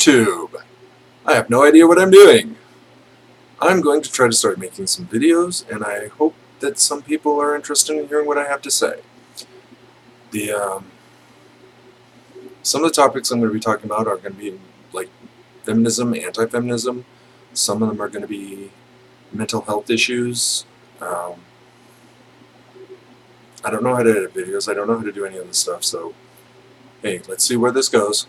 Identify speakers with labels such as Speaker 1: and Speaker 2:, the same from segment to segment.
Speaker 1: YouTube. I have no idea what I'm doing. I'm going to try to start making some videos, and I hope that some people are interested in hearing what I have to say. Some of the topics I'm going to be talking about are going to be like feminism, anti-feminism. Some of them are going to be mental health issues. I don't know how to edit videos. I don't know how to do any of this stuff, so hey, let's see where this goes.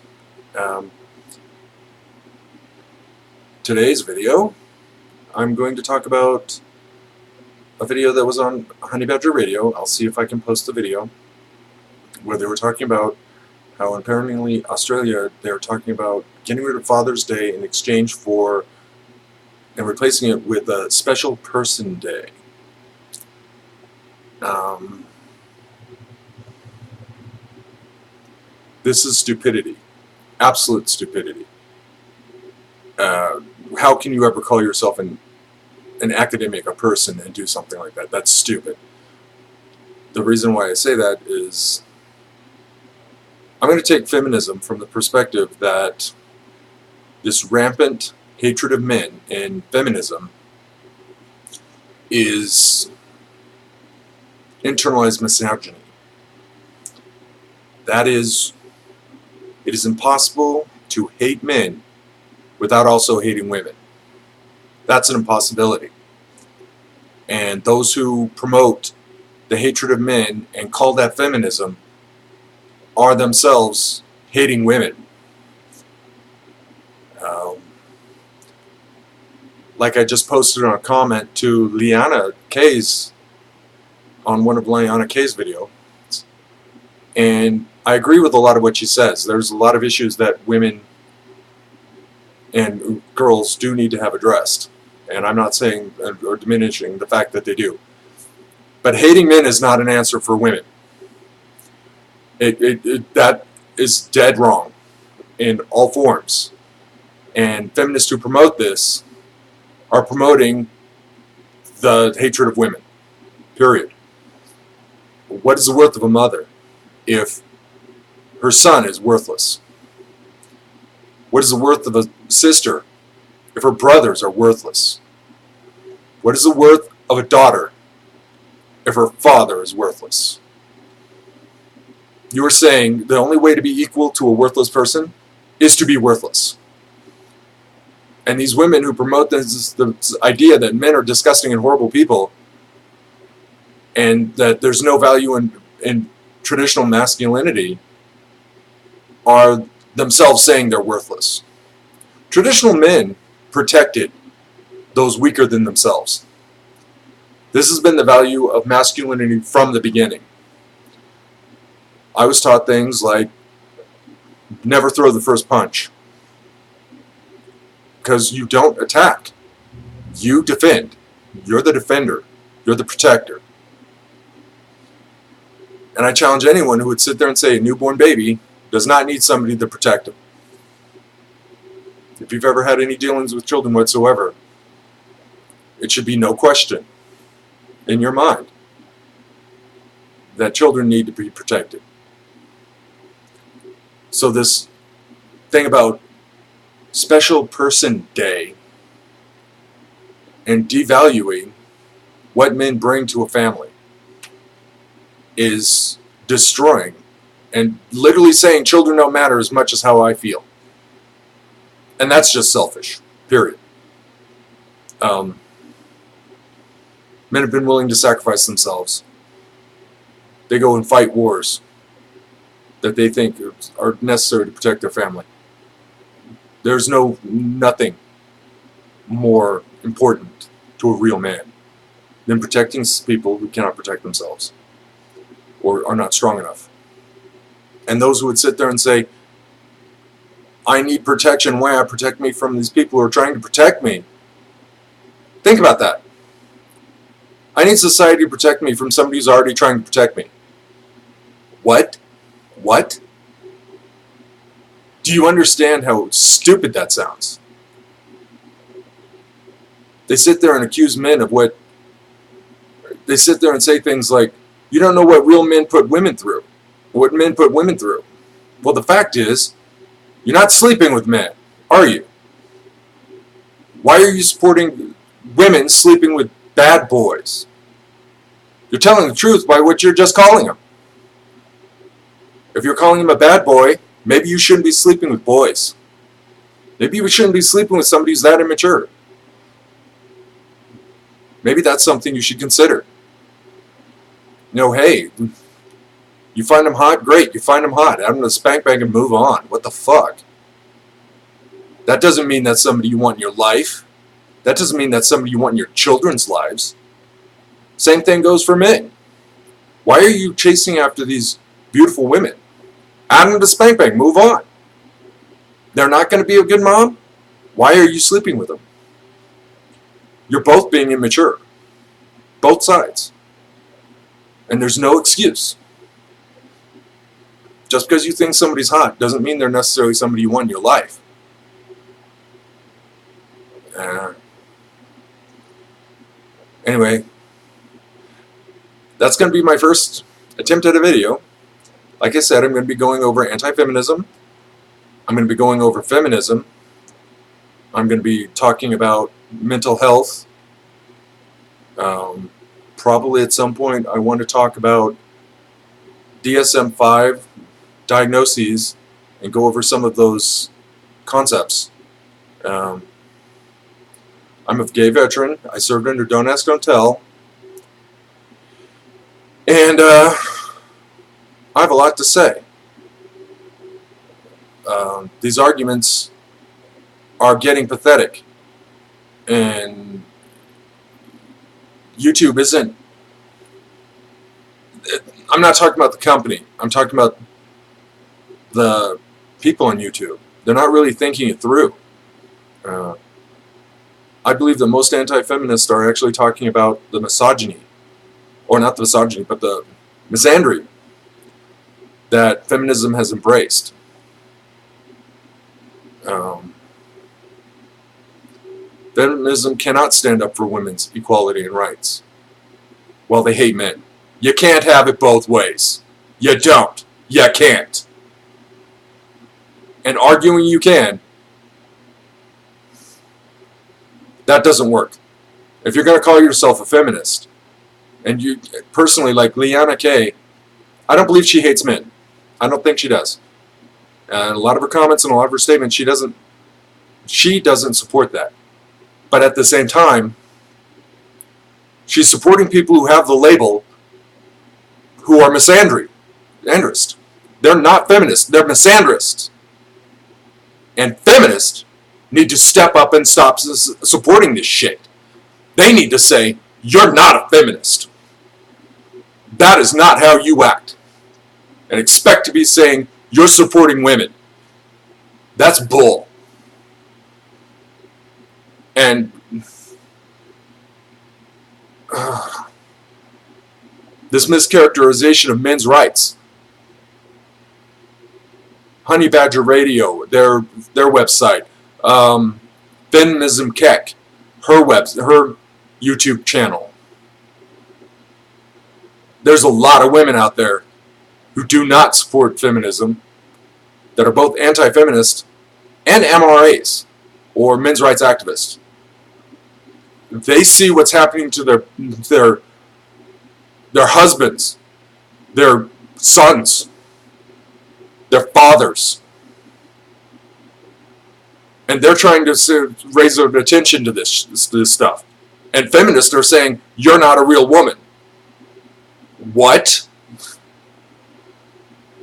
Speaker 1: Today's video, I'm going to talk about a video that was on Honey Badger Radio. I'll see if I can post the video, where they were talking about how apparently Australia, they were talking about getting rid of Father's Day in exchange for and replacing it with a Special Person Day. This is stupidity. Absolute stupidity. How can you ever call yourself an academic, a person, and do something like that? That's stupid. The reason why I say that is I'm going to take feminism from the perspective that this rampant hatred of men in feminism is internalized misogyny. That is, it is impossible to hate men without also hating women. That's an impossibility. And those who promote the hatred of men and call that feminism are themselves hating women. Like I just posted on a comment to Liana Kay's, on one of Liana Kay's videos, and I agree with a lot of what she says. There's a lot of issues that women and girls do need to have addressed, and I'm not saying or diminishing the fact that they do. But hating men is not an answer for women. That is dead wrong in all forms. And feminists who promote this are promoting the hatred of women. Period. What is the worth of a mother if her son is worthless? What is the worth of a sister if her brothers are worthless? What is the worth of a daughter if her father is worthless? You are saying the only way to be equal to a worthless person is to be worthless. And these women who promote this idea that men are disgusting and horrible people, and that there's no value in traditional masculinity, are themselves saying they're worthless. Traditional men protected those weaker than themselves. This has been the value of masculinity from the beginning. I was taught things like never throw the first punch, because you don't attack. You defend. You're the defender. You're the protector. And I challenge anyone who would sit there and say a newborn baby does not need somebody to protect him. If you've ever had any dealings with children whatsoever, it should be no question in your mind that children need to be protected. So this thing about Special Person Day and devaluing what men bring to a family is destroying and literally saying children don't matter as much as how I feel. And that's just selfish, period. Men have been willing to sacrifice themselves. They go and fight wars that they think are necessary to protect their family. There's nothing more important to a real man than protecting people who cannot protect themselves or are not strong enough. And those who would sit there and say, I need protection, why I protect me from these people who are trying to protect me. Think about that. I need society to protect me from somebody who's already trying to protect me. What? What? Do you understand how stupid that sounds? They sit there and accuse men of what... They sit there and say things like, you don't know what real men put women through. What men put women through. Well, the fact is, you're not sleeping with men. Are you? Why are you supporting women sleeping with bad boys? You're telling the truth by what you're just calling him. If you're calling him a bad boy, maybe you shouldn't be sleeping with boys. Maybe you shouldn't be sleeping with somebody who's that immature. Maybe that's something you should consider. You know, hey, you find him hot? Great, you find him hot. I'm going to spank bang and move on. What the fuck? That doesn't mean that's somebody you want in your life. That doesn't mean that's somebody you want in your children's lives. Same thing goes for men. Why are you chasing after these beautiful women? Add them to spank bang, move on. They're not going to be a good mom? Why are you sleeping with them? You're both being immature. Both sides. And there's no excuse. Just because you think somebody's hot doesn't mean they're necessarily somebody you want in your life. Anyway, that's going to be my first attempt at a video. Like I said, I'm going to be going over anti-feminism. I'm going to be going over feminism. I'm going to be talking about mental health. Probably at some point I want to talk about DSM-5 diagnoses and go over some of those concepts. I'm a gay veteran. I served under Don't Ask, Don't Tell. And I have a lot to say. These arguments are getting pathetic. And YouTube isn't... I'm not talking about the company. I'm talking about the people on YouTube. They're not really thinking it through. I believe that most anti-feminists are actually talking about the misogyny, or not the misogyny, but the misandry that feminism has embraced. Feminism cannot stand up for women's equality and rights. Well, they hate men. You can't have it both ways. You don't. You can't. And arguing you can, that doesn't work. If you're going to call yourself a feminist, and you personally, like Leanna Kay, I don't believe she hates men. I don't think she does. And a lot of her comments and a lot of her statements, she doesn't support that. But at the same time, she's supporting people who have the label who are misandrist. They're not feminists. They're misandrists. And feminists need to step up and stop supporting this shit. They need to say, you're not a feminist. That is not how you act. And expect to be saying, you're supporting women. That's bull. And this mischaracterization of men's rights. Honey Badger Radio, their website. Feminism Keck, her YouTube channel. There's a lot of women out there who do not support feminism, that are both anti-feminist and MRAs, or men's rights activists. They see what's happening to their husbands, their sons, their fathers. And they're trying to raise their attention to this stuff. And feminists are saying, you're not a real woman. What?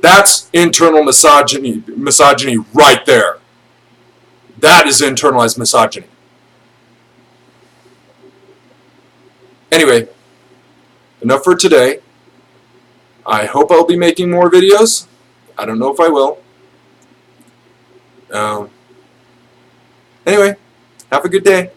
Speaker 1: That's internal misogyny right there. That is internalized misogyny. Anyway, enough for today. I hope I'll be making more videos. I don't know if I will. Anyway, have a good day.